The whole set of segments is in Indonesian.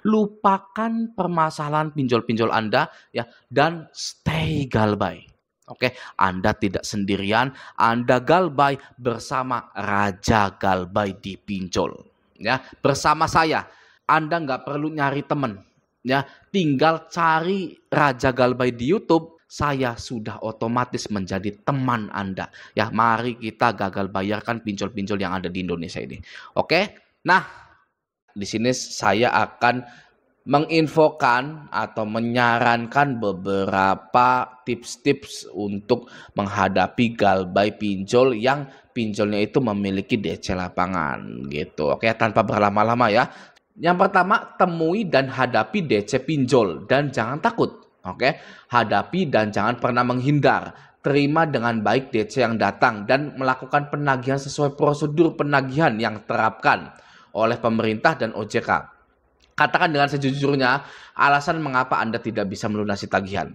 lupakan permasalahan pinjol-pinjol Anda ya dan stay galbay. Oke, Anda tidak sendirian, Anda galbay bersama Raja Galbay di pinjol. Ya, bersama saya. Anda nggak perlu nyari teman. Ya, tinggal cari Raja Galbay di YouTube. Saya sudah otomatis menjadi teman Anda. Ya, mari kita gagal bayarkan pinjol-pinjol yang ada di Indonesia ini. Oke? Nah, di sini saya akan menginfokan atau menyarankan beberapa tips-tips untuk menghadapi galbay pinjol yang pinjolnya itu memiliki DC lapangan gitu. Oke, tanpa berlama-lama ya. Yang pertama, temui dan hadapi DC pinjol dan jangan takut. Oke, hadapi dan jangan pernah menghindar. Terima dengan baik DC yang datang dan melakukan penagihan sesuai prosedur penagihan yang terapkan oleh pemerintah dan OJK. Katakan dengan sejujurnya alasan mengapa Anda tidak bisa melunasi tagihan.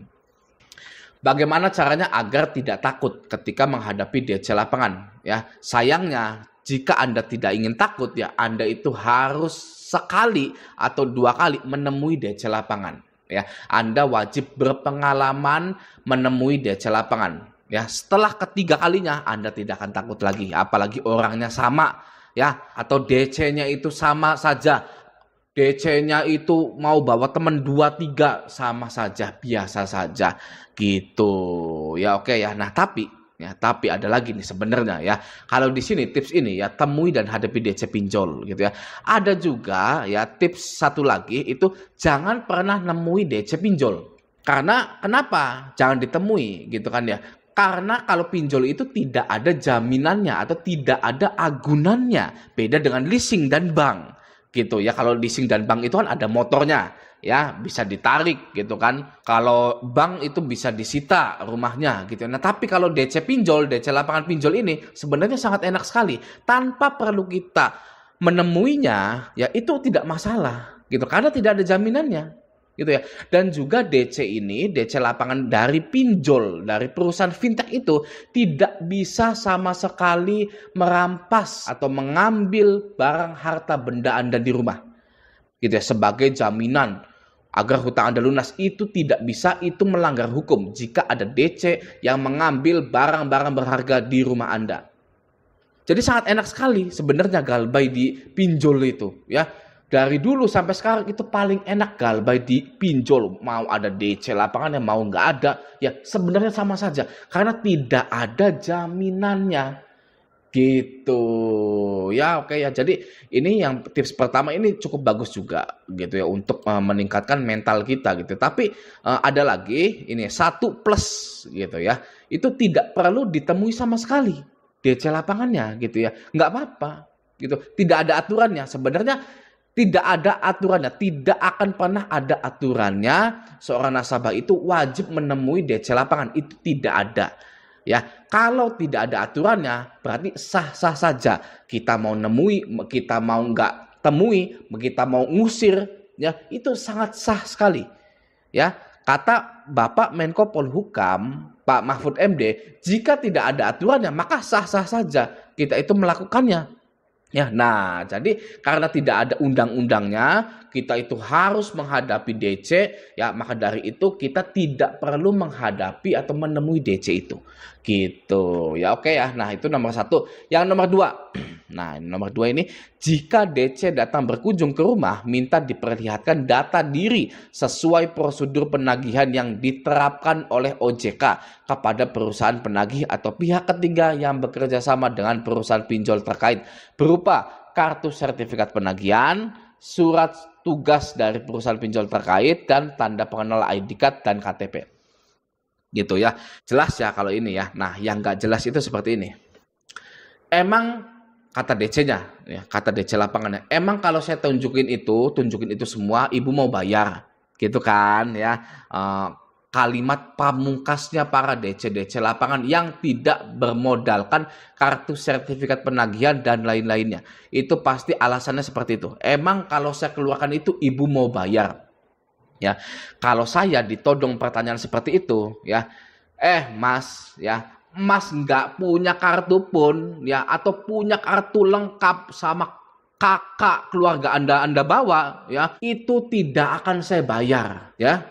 Bagaimana caranya agar tidak takut ketika menghadapi DC lapangan? Ya, sayangnya jika Anda tidak ingin takut ya Anda itu harus sekali atau 2 kali menemui DC lapangan. Ya, Anda wajib berpengalaman menemui DC lapangan. Ya, setelah ketiga kalinya Anda tidak akan takut lagi, apalagi orangnya sama ya atau DC-nya itu sama saja. DC-nya itu mau bawa teman 2-3 sama saja, biasa saja gitu. Ya oke ya. Nah, tapi ada lagi nih sebenarnya ya. Kalau di sini tips ini ya temui dan hadapi DC pinjol gitu ya. Ada juga ya tips satu lagi itu jangan pernah nemui DC pinjol. Karena kenapa? Jangan ditemui gitu kan ya. Karena kalau pinjol itu tidak ada jaminannya atau tidak ada agunannya. Beda dengan leasing dan bank. Gitu ya, kalau leasing dan bank itu kan ada motornya ya, bisa ditarik gitu kan. Kalau bank itu bisa disita rumahnya gitu. Nah, tapi kalau DC pinjol, DC lapangan pinjol ini sebenarnya sangat enak sekali. Tanpa perlu kita menemuinya, ya itu tidak masalah gitu karena tidak ada jaminannya. Gitu ya. Dan juga DC ini, DC lapangan dari pinjol, dari perusahaan fintech itu tidak bisa sama sekali merampas atau mengambil barang harta benda Anda di rumah. Gitu ya, sebagai jaminan agar hutang Anda lunas itu tidak bisa, itu melanggar hukum jika ada DC yang mengambil barang-barang berharga di rumah Anda. Jadi sangat enak sekali sebenarnya galbay di pinjol itu ya. Dari dulu sampai sekarang itu paling enak galbay di pinjol. Mau ada DC lapangannya, mau nggak ada. Ya sebenarnya sama saja. Karena tidak ada jaminannya. Gitu. Ya oke ya. Jadi ini yang tips pertama ini cukup bagus juga. Gitu ya. Untuk meningkatkan mental kita gitu. Tapi ada lagi ini 1 plus gitu ya. Itu tidak perlu ditemui sama sekali DC lapangannya gitu ya. Nggak apa-apa. Gitu. Tidak ada aturannya. Sebenarnya tidak ada aturannya, tidak akan pernah ada aturannya seorang nasabah itu wajib menemui DC lapangan, itu tidak ada. Ya, kalau tidak ada aturannya berarti sah-sah saja. Kita mau nemui, kita mau nggak temui, kita mau ngusir, ya itu sangat sah sekali. Ya, kata Bapak Menko Polhukam, Pak Mahfud MD, jika tidak ada aturannya maka sah-sah saja kita itu melakukannya. Ya, nah jadi karena tidak ada undang-undangnya, kita itu harus menghadapi DC, ya maka dari itu kita tidak perlu menghadapi atau menemui DC itu, gitu. Ya oke ya, nah itu nomor 1. Yang nomor 2, nah nomor 2 ini, jika DC datang berkunjung ke rumah, minta diperlihatkan data diri sesuai prosedur penagihan yang diterapkan oleh OJK kepada perusahaan penagih atau pihak ketiga yang bekerja sama dengan perusahaan pinjol terkait, berupa kartu sertifikat penagihan, surat tugas dari perusahaan pinjol terkait, dan tanda pengenal ID card dan KTP. Gitu ya. Jelas ya kalau ini ya. Nah, yang nggak jelas itu seperti ini. Emang kata DC-nya, ya, kata DC lapangannya, emang kalau saya tunjukin itu semua, ibu mau bayar, gitu kan ya. Kalimat pamungkasnya para DC lapangan yang tidak bermodalkan kartu sertifikat penagihan dan lain-lainnya. Itu pasti alasannya seperti itu. Emang kalau saya keluarkan itu ibu mau bayar? Ya, kalau saya ditodong pertanyaan seperti itu, ya, Mas, ya, Mas nggak punya kartu pun, ya, atau punya kartu lengkap sama kakak keluarga Anda bawa, ya, itu tidak akan saya bayar, ya.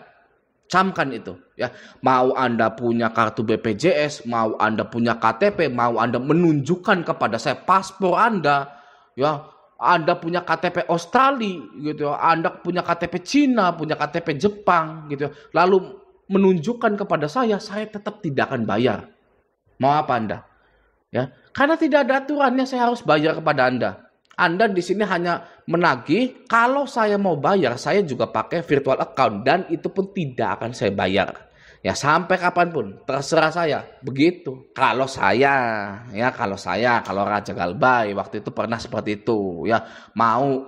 Camkan itu, ya. Mau Anda punya kartu BPJS, mau Anda punya KTP, mau Anda menunjukkan kepada saya paspor Anda, ya. Anda punya KTP Australia gitu, Anda punya KTP Cina, punya KTP Jepang gitu. Lalu menunjukkan kepada saya tetap tidak akan bayar. Mau apa Anda? Ya, karena tidak ada aturannya saya harus bayar kepada Anda. Anda di sini hanya menagih, kalau saya mau bayar, saya juga pakai virtual account dan itu pun tidak akan saya bayar. Ya sampai kapanpun, terserah saya. Begitu. Kalau Raja Galbay waktu itu pernah seperti itu. Ya mau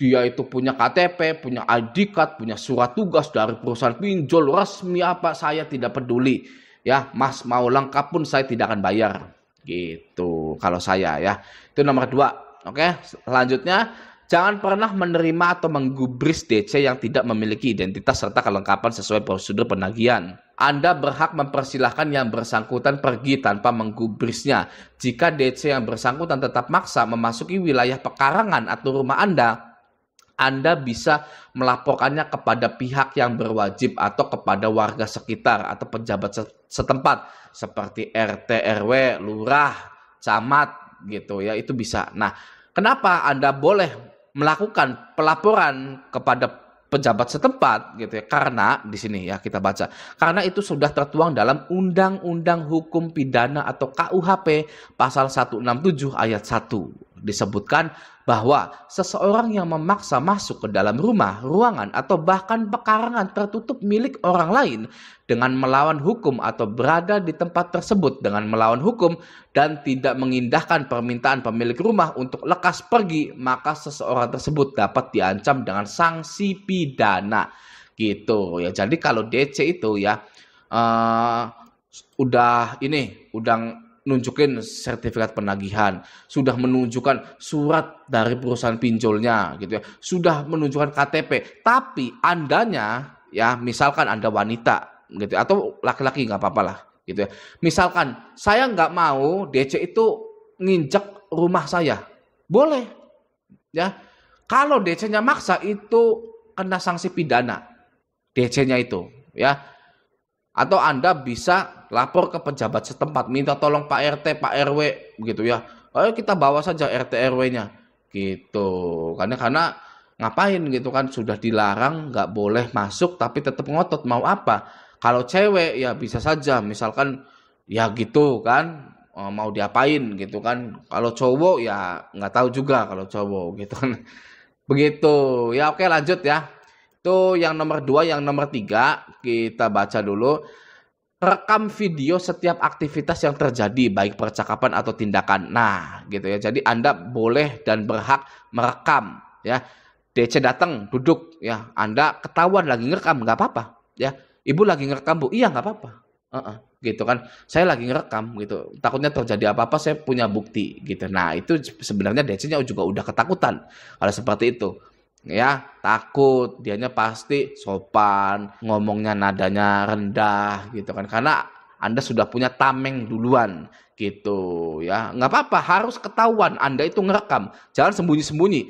dia itu punya KTP, punya ID card, punya surat tugas dari perusahaan pinjol resmi apa, saya tidak peduli. Ya Mas mau lengkap pun saya tidak akan bayar. Gitu kalau saya, ya. Itu nomor 2. Oke, selanjutnya jangan pernah menerima atau menggubris DC yang tidak memiliki identitas serta kelengkapan sesuai prosedur penagihan. Anda berhak mempersilahkan yang bersangkutan pergi tanpa menggubrisnya. Jika DC yang bersangkutan tetap maksa memasuki wilayah pekarangan atau rumah Anda bisa melaporkannya kepada pihak yang berwajib atau kepada warga sekitar atau pejabat setempat seperti RT, RW, lurah, camat gitu, ya, itu bisa. Nah, kenapa Anda boleh melakukan pelaporan kepada pejabat setempat gitu ya? Karena di sini ya kita baca. Karena itu sudah tertuang dalam Undang-Undang Hukum Pidana atau KUHP pasal 167 ayat 1. Disebutkan bahwa seseorang yang memaksa masuk ke dalam rumah, ruangan, atau bahkan pekarangan tertutup milik orang lain dengan melawan hukum atau berada di tempat tersebut dengan melawan hukum dan tidak mengindahkan permintaan pemilik rumah untuk lekas pergi, maka seseorang tersebut dapat diancam dengan sanksi pidana. Gitu ya. Jadi kalau DC itu ya udah nunjukin sertifikat penagihan, sudah menunjukkan surat dari perusahaan pinjolnya gitu ya, sudah menunjukkan KTP, tapi Andanya ya misalkan Anda wanita gitu atau laki-laki nggak apa-apa lah gitu ya. Misalkan saya nggak mau DC itu nginjek rumah saya, boleh ya. Kalau DC-nya maksa itu kena sanksi pidana DC-nya itu ya. Atau Anda bisa lapor ke pejabat setempat, minta tolong Pak RT, Pak RW gitu ya. Ayo kita bawa saja RT RW-nya gitu. Karena ngapain gitu kan, sudah dilarang nggak boleh masuk tapi tetap ngotot mau apa. Kalau cewek ya bisa saja misalkan ya gitu kan, mau diapain gitu kan. Kalau cowok ya nggak tahu juga kalau cowok gitu kan. Begitu. Ya oke, lanjut ya. Itu yang nomor 2, yang nomor 3 kita baca dulu. Rekam video setiap aktivitas yang terjadi baik percakapan atau tindakan. Nah, gitu ya. Jadi Anda boleh dan berhak merekam ya. DC datang duduk ya. Anda ketahuan lagi ngerekam nggak apa-apa ya. Ibu lagi ngerekam Bu. Iya nggak apa-apa. Gitu kan. Saya lagi ngerekam gitu. Takutnya terjadi apa-apa saya punya bukti gitu. Nah, itu sebenarnya DC-nya juga udah ketakutan kalau seperti itu. Ya takut, dianya pasti sopan, ngomongnya nadanya rendah gitu kan, karena Anda sudah punya tameng duluan gitu ya. Nggak apa-apa, harus ketahuan Anda itu ngerekam, jangan sembunyi-sembunyi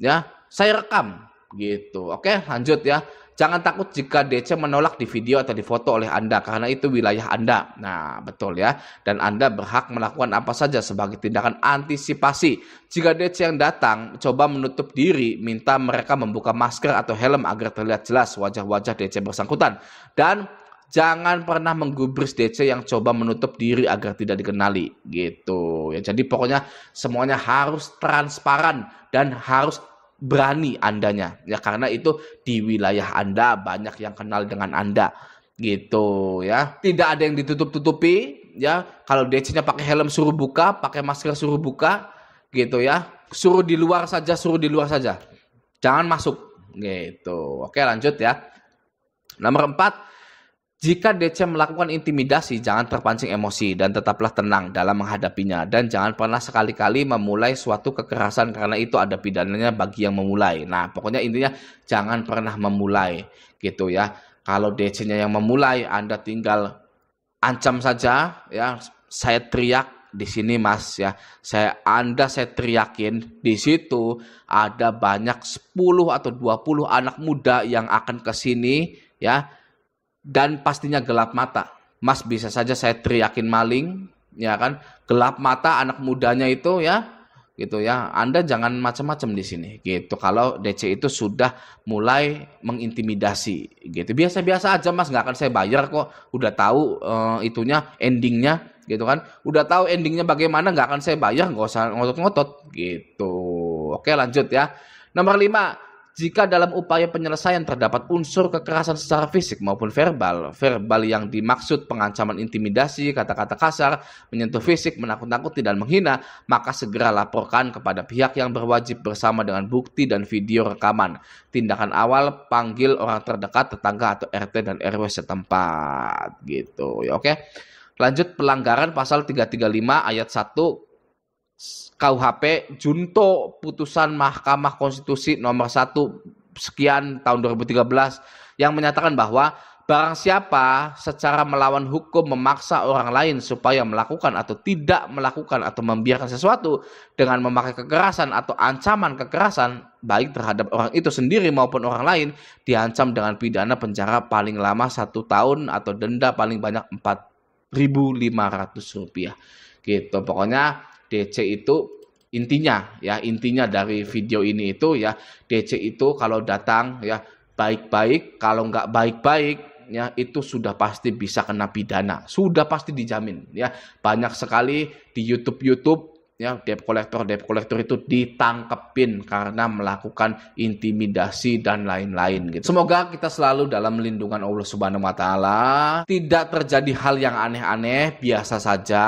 ya, saya rekam gitu. Oke, lanjut ya. Jangan takut jika DC menolak di video atau di foto oleh Anda karena itu wilayah Anda. Nah, betul ya. Dan Anda berhak melakukan apa saja sebagai tindakan antisipasi. Jika DC yang datang coba menutup diri, minta mereka membuka masker atau helm agar terlihat jelas wajah-wajah DC bersangkutan. Dan jangan pernah menggubris DC yang coba menutup diri agar tidak dikenali gitu. Ya, jadi pokoknya semuanya harus transparan dan harus berani Andanya ya, karena itu di wilayah Anda banyak yang kenal dengan Anda gitu ya. Tidak ada yang ditutup-tutupi ya. Kalau DC-nya pakai helm suruh buka, pakai masker suruh buka gitu ya. Suruh di luar saja, jangan masuk gitu. Oke, lanjut ya. Nomor 4, jika DC melakukan intimidasi, jangan terpancing emosi dan tetaplah tenang dalam menghadapinya. Dan jangan pernah sekali-kali memulai suatu kekerasan karena itu ada pidananya bagi yang memulai. Nah, pokoknya intinya jangan pernah memulai gitu ya. Kalau DC-nya yang memulai, Anda tinggal ancam saja ya. Saya teriak di sini Mas ya. Saya teriakin di situ ada banyak 10 atau 20 anak muda yang akan ke sini ya, dan pastinya gelap mata. Mas bisa saja saya teriakin maling, ya kan? Gelap mata anak mudanya itu ya, gitu ya. Anda jangan macam-macam di sini, gitu. Kalau DC itu sudah mulai mengintimidasi, gitu. Biasa-biasa aja Mas, nggak akan saya bayar kok. Udah tahu itunya, endingnya, gitu kan? Udah tahu endingnya bagaimana, nggak akan saya bayar, nggak usah ngotot-ngotot, gitu. Oke, lanjut ya. Nomor 5. Jika dalam upaya penyelesaian terdapat unsur kekerasan secara fisik maupun verbal yang dimaksud pengancaman intimidasi, kata-kata kasar, menyentuh fisik, menakut-nakuti dan menghina, maka segera laporkan kepada pihak yang berwajib bersama dengan bukti dan video rekaman. Tindakan awal, panggil orang terdekat, tetangga atau RT dan RW setempat, gitu. Ya, oke. Lanjut, pelanggaran pasal 335 ayat 1 KUHP Junto putusan Mahkamah Konstitusi nomor 1 sekian tahun 2013 yang menyatakan bahwa barang siapa secara melawan hukum memaksa orang lain supaya melakukan atau tidak melakukan atau membiarkan sesuatu dengan memakai kekerasan atau ancaman kekerasan baik terhadap orang itu sendiri maupun orang lain, diancam dengan pidana penjara paling lama 1 tahun atau denda paling banyak Rp4.500. Gitu. Pokoknya DC itu intinya dari video ini itu ya, DC itu kalau datang ya baik-baik, kalau nggak baik-baik ya itu sudah pasti bisa kena pidana, sudah pasti dijamin ya. Banyak sekali di YouTube ya debt collector itu ditangkepin karena melakukan intimidasi dan lain-lain gitu. Semoga kita selalu dalam lindungan Allah Subhanahu wa taala. Tidak terjadi hal yang aneh-aneh, biasa saja.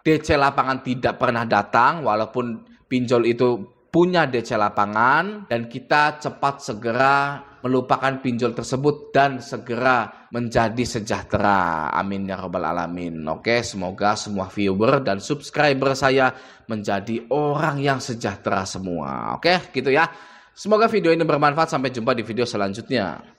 DC lapangan tidak pernah datang walaupun pinjol itu punya DC lapangan, dan kita cepat segera melupakan pinjol tersebut dan segera menjadi sejahtera. Amin ya rabbal alamin. Oke, semoga semua viewer dan subscriber saya menjadi orang yang sejahtera semua. Oke, gitu ya. Semoga video ini bermanfaat. Sampai jumpa di video selanjutnya.